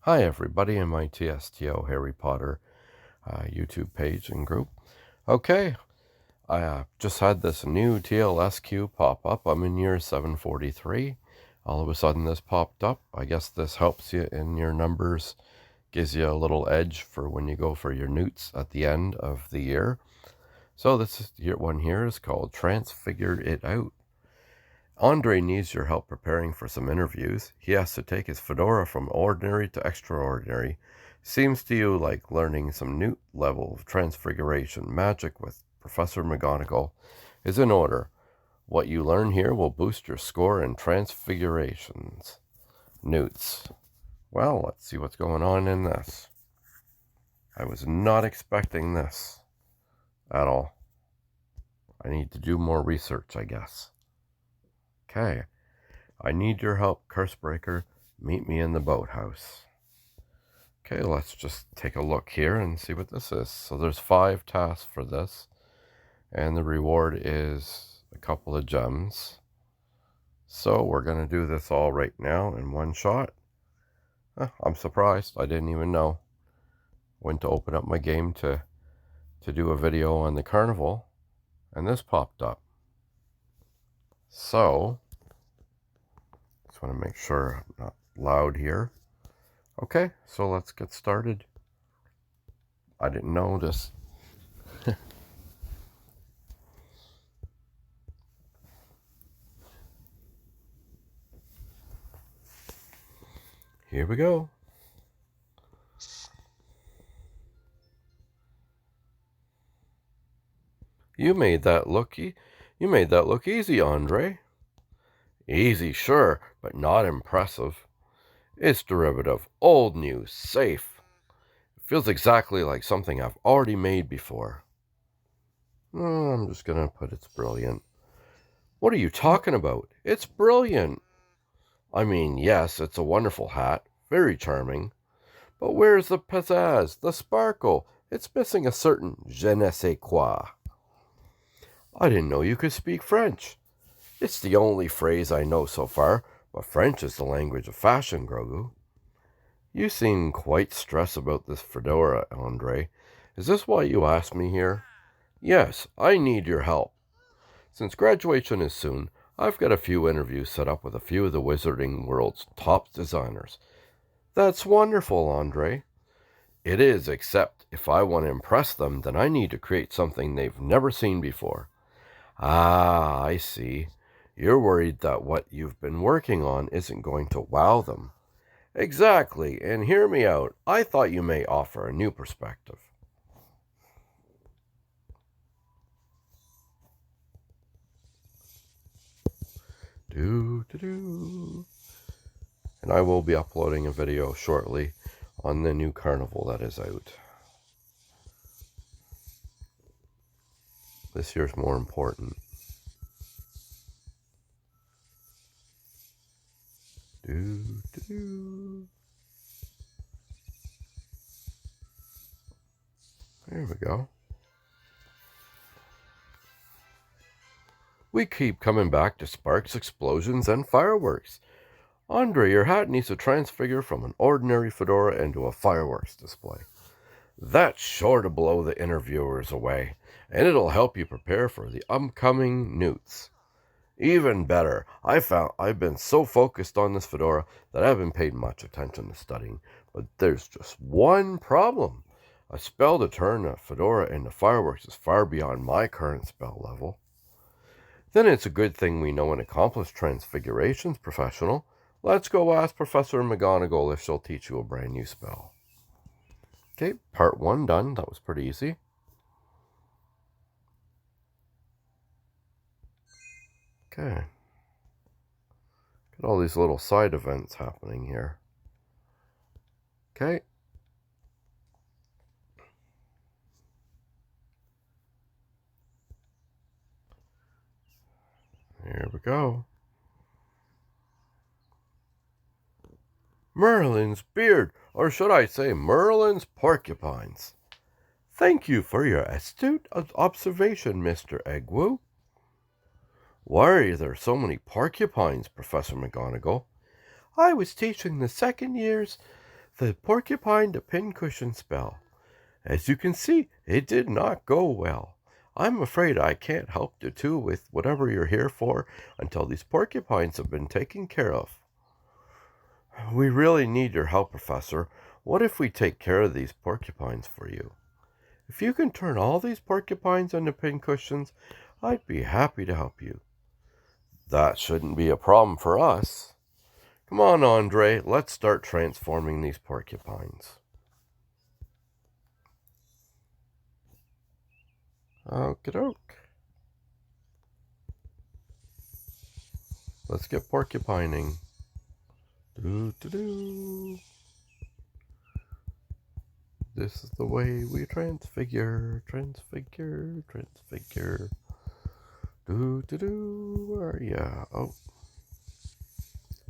Hi everybody in my TSTO Harry Potter YouTube page and group. Okay, I just had this new TLSQ pop up. I'm in year 743. All of a sudden this popped up. I guess this helps you in your numbers, gives you a little edge for when you go for your newts at the end of the year. So this one here is called Transfigured It Out. Andre needs your help preparing for some interviews. He has to take his fedora from ordinary to extraordinary. Seems to you like learning some new level of transfiguration magic with Professor McGonagall is in order. What you learn here will boost your score in transfigurations. Newts. Well, let's see what's going on in this. I was not expecting this at all. I need to do more research, I guess. Okay. I need your help, Cursebreaker. Meet me in the boathouse. Okay, let's just take a look here and see what this is. So there's 5 tasks for this, and the reward is a couple of gems. So we're going to do this all right now in one shot. I'm surprised. I didn't even know. Went to open up my game to do a video on the carnival, and this popped up. So just want to make sure I'm not loud here. Okay, so let's get started. I didn't know this. Here we go. You made that look easy, Andre. Easy, sure, but not impressive. It's derivative, old news, safe. It feels exactly like something I've already made before. I'm just gonna put it's brilliant. What are you talking about? It's brilliant. I mean, yes, it's a wonderful hat, very charming. But where's the pizzazz, the sparkle? It's missing a certain je ne sais quoi. I didn't know you could speak French. It's the only phrase I know so far, but French is the language of fashion, Grogu. You seem quite stressed about this fedora, Andre. Is this why you asked me here? Yes, I need your help. Since graduation is soon, I've got a few interviews set up with a few of the wizarding world's top designers. That's wonderful, Andre. It is, except if I want to impress them, then I need to create something they've never seen before. Ah, I see. You're worried that what you've been working on isn't going to wow them. Exactly, and hear me out. I thought you may offer a new perspective. And I will be uploading a video shortly on the new carnival that is out. This year's more important. There we go. We keep coming back to sparks, explosions, and fireworks. Andre, your hat needs to transfigure from an ordinary fedora into a fireworks display. That's sure to blow the interviewers away, and it'll help you prepare for the upcoming newts. Even better, I've been so focused on this fedora that I haven't paid much attention to studying, but there's just one problem. A spell to turn a fedora into fireworks is far beyond my current spell level. Then it's a good thing we know an accomplished transfigurations professional. Let's go ask Professor McGonagall if she'll teach you a brand new spell. Okay, part 1 done. That was pretty easy. Okay. Got all these little side events happening here. Okay. Here we go. Merlin's beard, or should I say Merlin's porcupines. Thank you for your astute observation, Mr. Egwu. Why are there so many porcupines, Professor McGonagall? I was teaching the second years The porcupine to pincushion spell. As you can see, it did not go well. I'm afraid I can't help you two with whatever you're here for until these porcupines have been taken care of. We really need your help, Professor. What if we take care of these porcupines for you? If you can turn all these porcupines into pincushions, I'd be happy to help you. That shouldn't be a problem for us. Come on, Andre, let's start transforming these porcupines. Okie-doke. Let's get porcupining. Do-do-do. This is the way we transfigure, transfigure, transfigure. Do-do-do. Where are ya? Oh.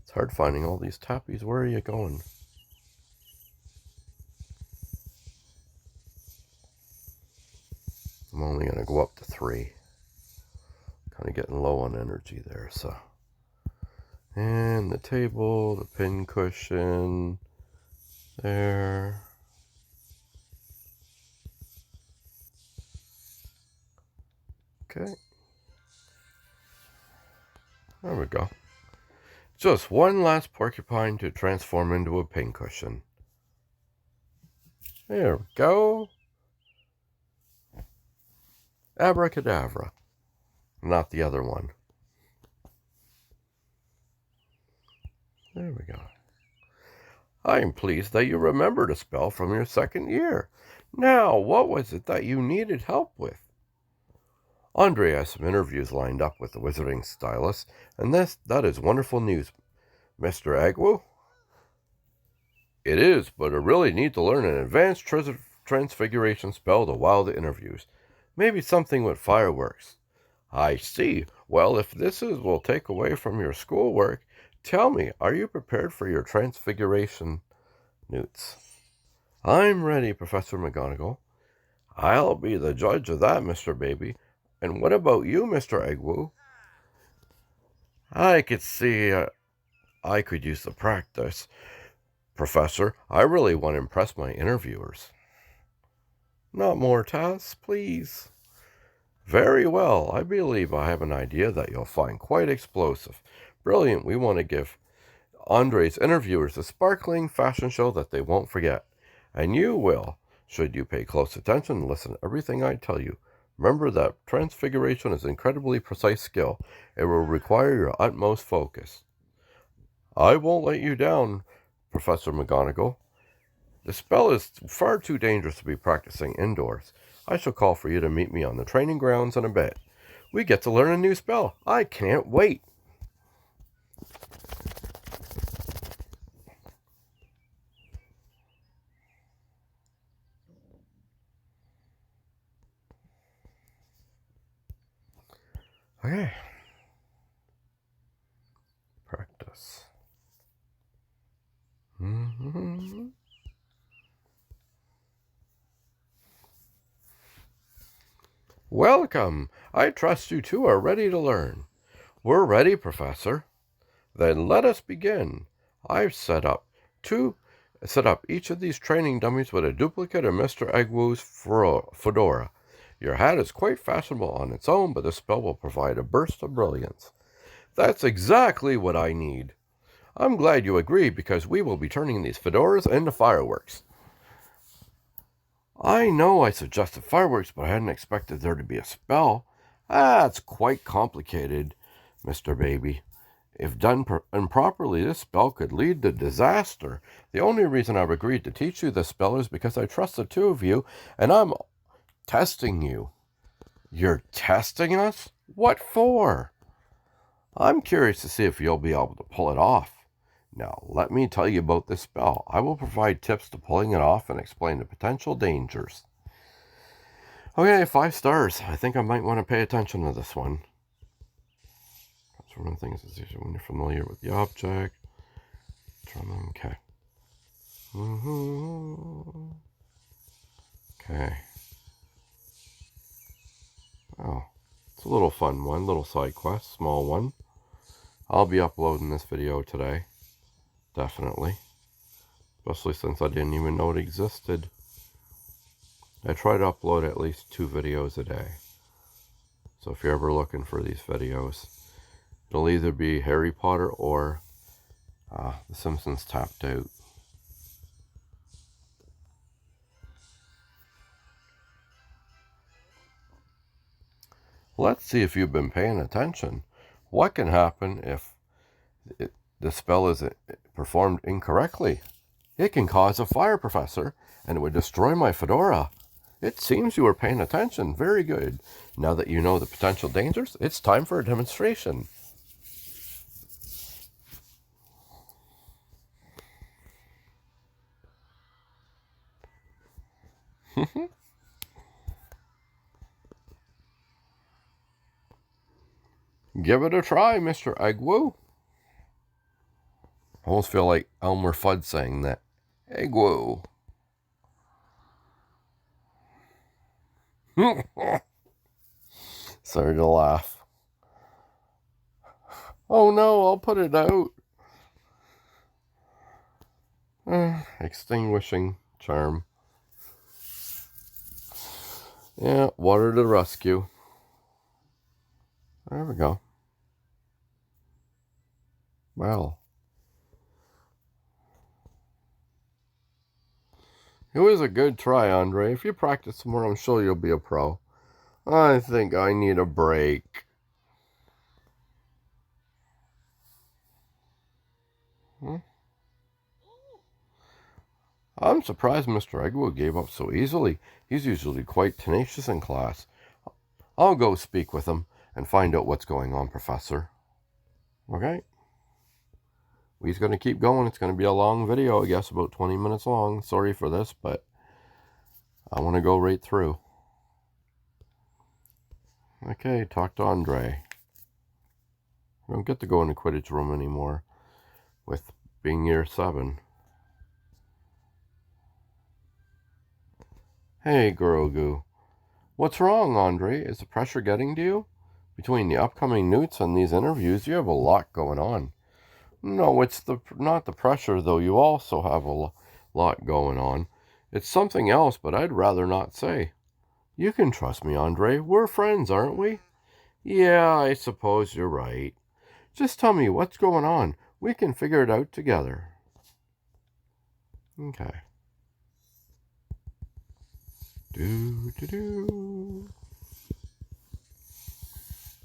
It's hard finding all these tappies. Where are you going? I'm only going to go up to 3. Kind of getting low on energy there, so. And the table, the pin cushion, there. Okay. There we go. Just one last porcupine to transform into a pin cushion. There we go. Abracadabra. Not the other one. There we go. I am pleased that you remembered a spell from your second year. Now, what was it that you needed help with? Andre has some interviews lined up with the wizarding stylist, and that is wonderful news, Mr. Agwu. It is, but I really need to learn an advanced transfiguration spell to wow the interviews. Maybe something with fireworks. I see. Well, if will take away from your schoolwork, tell me, are you prepared for your transfiguration, Newts? I'm ready, Professor McGonagall. I'll be the judge of that, Mr. Baby. And what about you, Mr. Agwu? I could see I could use the practice. Professor, I really want to impress my interviewers. Not more tasks, please. Very well. I believe I have an idea that you'll find quite explosive. Brilliant. We want to give Andre's interviewers a sparkling fashion show that they won't forget. And you will, should you pay close attention and listen to everything I tell you. Remember that transfiguration is an incredibly precise skill. It will require your utmost focus. I won't let you down, Professor McGonagall. The spell is far too dangerous to be practicing indoors. I shall call for you to meet me on the training grounds in a bit. We get to learn a new spell. I can't wait. Okay. Practice. Welcome. I trust you two are ready to learn. We're ready, Professor. Then let us begin. I've set up each of these training dummies with a duplicate of Mr. Agwu's fedora. Your hat is quite fashionable on its own, but the spell will provide a burst of brilliance. That's exactly what I need. I'm glad you agree, because we will be turning these fedoras into fireworks. I know I suggested fireworks, but I hadn't expected there to be a spell. It's quite complicated, Mr. Baby. If done improperly, this spell could lead to disaster. The only reason I've agreed to teach you this spell is because I trust the two of you, and I'm testing you. You're testing us? What for? I'm curious to see if you'll be able to pull it off. Now, let me tell you about this spell. I will provide tips to pulling it off and explain the potential dangers. Okay, 5 stars. I think I might want to pay attention to this one. One thing is when you're familiar with the object. Okay. Okay. Oh, it's a little fun one, little side quest, small one. I'll be uploading this video today, definitely. especially since I didn't even know it existed. I try to upload at least 2 videos a day. So if you're ever looking for these videos, it'll either be Harry Potter or The Simpsons Tapped Out. Let's see if you've been paying attention. What can happen if the spell is performed incorrectly? It can cause a fire, Professor, and it would destroy my fedora. It seems you were paying attention. Very good. Now that you know the potential dangers, it's time for a demonstration. Give it a try, Mr. Eggwoo. I almost feel like Elmer Fudd saying that. Eggwoo. Sorry to laugh. Oh no, I'll put it out. Extinguishing charm. Yeah, water to the rescue. There we go. Well. It was a good try, Andre. If you practice some more, I'm sure you'll be a pro. I think I need a break. I'm surprised Mr. Eggwood gave up so easily. He's usually quite tenacious in class. I'll go speak with him and find out what's going on, Professor. Okay? He's going to keep going. It's going to be a long video, I guess, about 20 minutes long. Sorry for this, but I want to go right through. Okay, talk to Andre. I don't get to go in the Quidditch room anymore with being year 7. Hey, Grogu. What's wrong, Andre? Is the pressure getting to you? Between the upcoming newts and these interviews, you have a lot going on. No, it's not the pressure, though. You also have a lot going on. It's something else, but I'd rather not say. You can trust me, Andre. We're friends, aren't we? Yeah, I suppose you're right. Just tell me what's going on. We can figure it out together. Okay.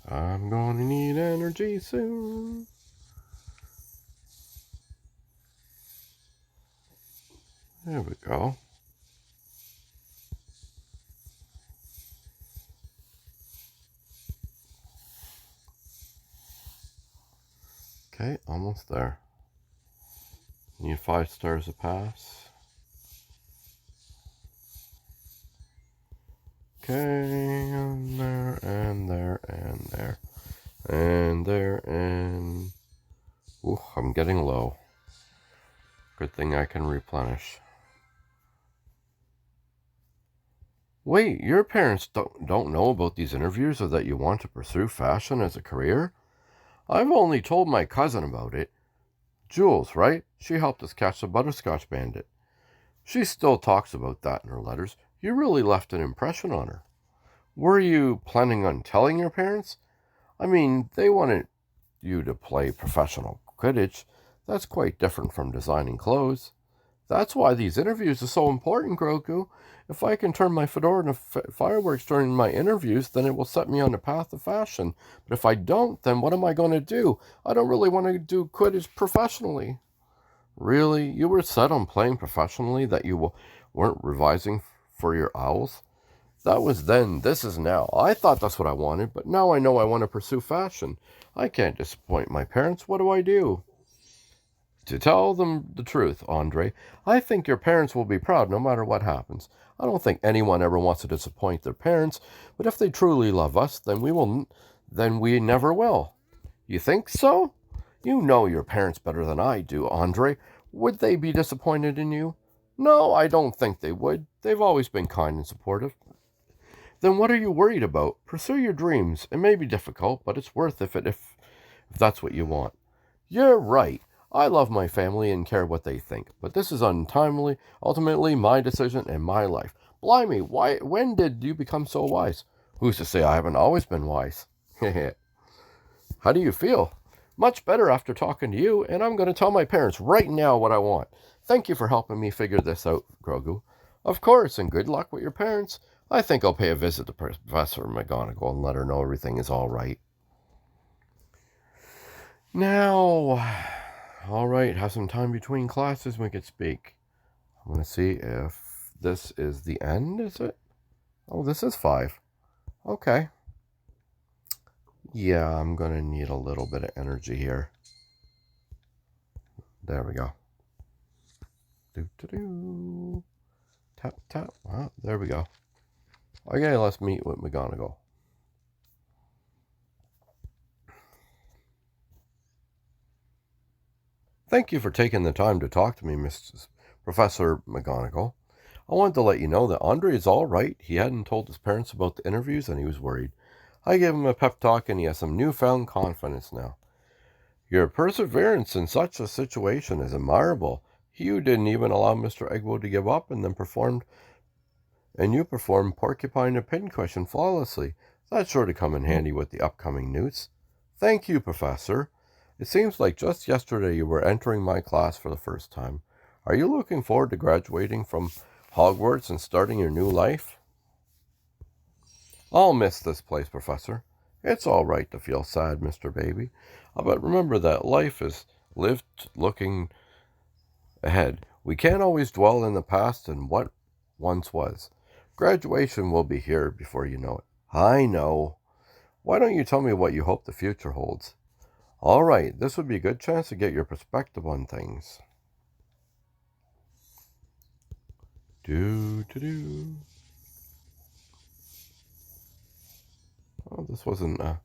I'm gonna need energy soon. There we go. Okay, almost there. Need 5 stars to pass. Okay, and there, and there, and there. And there, and... Ooh, I'm getting low. Good thing I can replenish. Wait, your parents don't know about these interviews or that you want to pursue fashion as a career? I've only told my cousin about it. Jules, right? She helped us catch the Butterscotch Bandit. She still talks about that in her letters. You really left an impression on her. Were you planning on telling your parents? I mean, they wanted you to play professional Quidditch. That's quite different from designing clothes. That's why these interviews are so important, Grogu. If I can turn my fedora into fireworks during my interviews, then it will set me on the path of fashion. But if I don't, then what am I going to do? I don't really want to do Quidditch professionally. Really? You were set on playing professionally, that you weren't revising for your owls? That was then, this is now. I thought that's what I wanted, but now I know I want to pursue fashion. I can't disappoint my parents. What do I do? To tell them the truth, Andre, I think your parents will be proud no matter what happens. I don't think anyone ever wants to disappoint their parents, but if they truly love us, then we never will. You think so? You know your parents better than I do, Andre. Would they be disappointed in you? No, I don't think they would. They've always been kind and supportive. Then what are you worried about? Pursue your dreams. It may be difficult, but it's worth it if that's what you want. You're right. I love my family and care what they think, but this is ultimately my decision and my life. Blimey, when did you become so wise? Who's to say I haven't always been wise? How do you feel? Much better after talking to you, and I'm going to tell my parents right now what I want. Thank you for helping me figure this out, Grogu. Of course, and good luck with your parents. I think I'll pay a visit to Professor McGonagall and let her know everything is all right. Now, all right, have some time between classes and we could speak. I'm going to see if this is the end, is it? Oh, this is 5. Okay. Yeah, I'm going to need a little bit of energy here. There we go. Do. Tap, tap. Ah, there we go. Okay, let's meet with McGonagall. Thank you for taking the time to talk to me, Mrs. Professor McGonagall. I wanted to let you know that Andre is all right. He hadn't told his parents about the interviews and he was worried. I gave him a pep talk and he has some newfound confidence now. Your perseverance in such a situation is admirable. You didn't even allow Mr. Egbo to give up and you performed Porcupine the Pincushion flawlessly. That's sure to come in handy with the upcoming newts. Thank you, Professor. It seems like just yesterday you were entering my class for the first time. Are you looking forward to graduating from Hogwarts and starting your new life? I'll miss this place, Professor. It's all right to feel sad, Mr. Baby. But remember that life is lived looking ahead. We can't always dwell in the past and what once was. Graduation will be here before you know it. I know. Why don't you tell me what you hope the future holds? All right, this would be a good chance to get your perspective on things. Oh, this wasn't that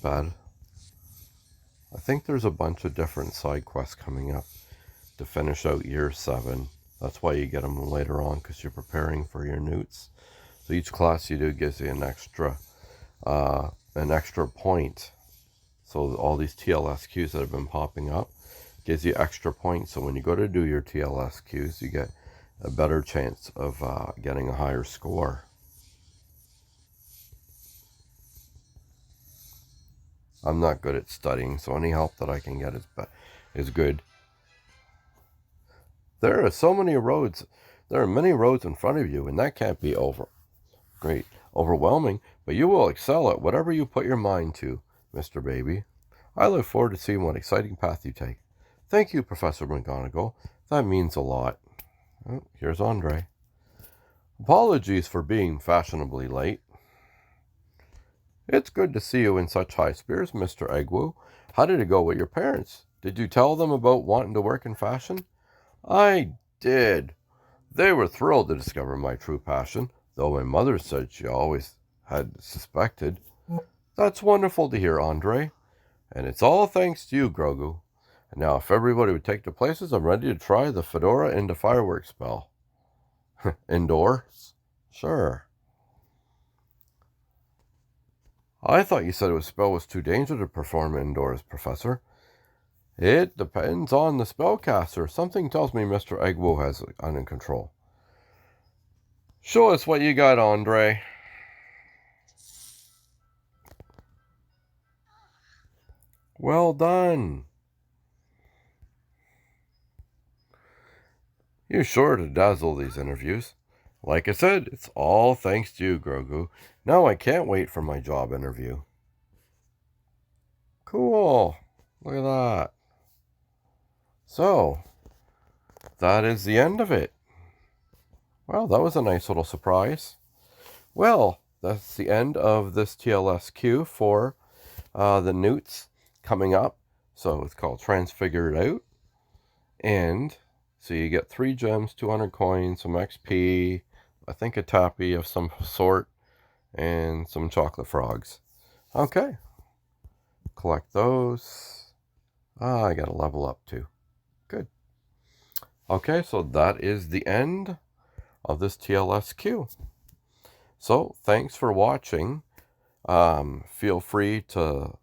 bad. I think there's a bunch of different side quests coming up to finish out year 7. That's why you get them later on, because you're preparing for your newts. So each class you do gives you an extra point. So all these TLSQs that have been popping up gives you extra points. So when you go to do your TLSQs, you get a better chance of getting a higher score. I'm not good at studying, so any help that I can get is good. There are many roads in front of you, and that can't be overwhelming, but you will excel at whatever you put your mind to, Mr. Baby. I look forward to seeing what exciting path you take. Thank you, Professor McGonagall. That means a lot. Oh, here's Andre. Apologies for being fashionably late. It's good to see you in such high spirits, Mr. Egwu. How did it go with your parents? Did you tell them about wanting to work in fashion? I did. They were thrilled to discover my true passion, though my mother said she always had suspected. That's wonderful to hear, Andre. And it's all thanks to you, Grogu. And now if everybody would take their places, I'm ready to try the Fedora into fireworks spell. Indoors? Sure. I thought you said the spell was too dangerous to perform indoors, Professor. It depends on the spellcaster. Something tells me Mr. Egwo has it under control. Show us what you got, Andre. Well done. You're sure to dazzle these interviews. Like I said, it's all thanks to you, Grogu. Now I can't wait for my job interview. Cool. Look at that. So, that is the end of it. Well, that was a nice little surprise. Well, that's the end of this TLSQ for the newts coming up. So it's called Transfigured Out. And so you get 3 gems, 200 coins, some XP, I think a tappy of some sort, and some chocolate frogs. Okay. Collect those. I got to level up too. Good. Okay, so that is the end of this TLSQ. So, thanks for watching. Feel free to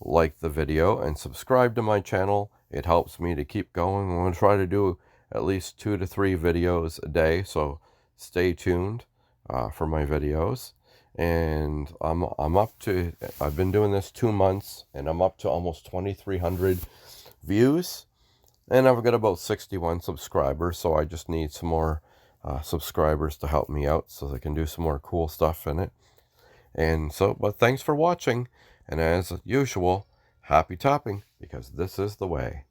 like the video and subscribe to my channel It helps me to keep going. I'm going to try to do at least 2 to 3 videos a day, so stay tuned for my videos. And I'm up to, I've been doing this 2 months, and I'm up to almost 2,300 views, and I've got about 61 subscribers, so I just need some more subscribers to help me out so I can do some more cool stuff in it. And so, but thanks for watching, and as usual, happy tapping, because this is the way.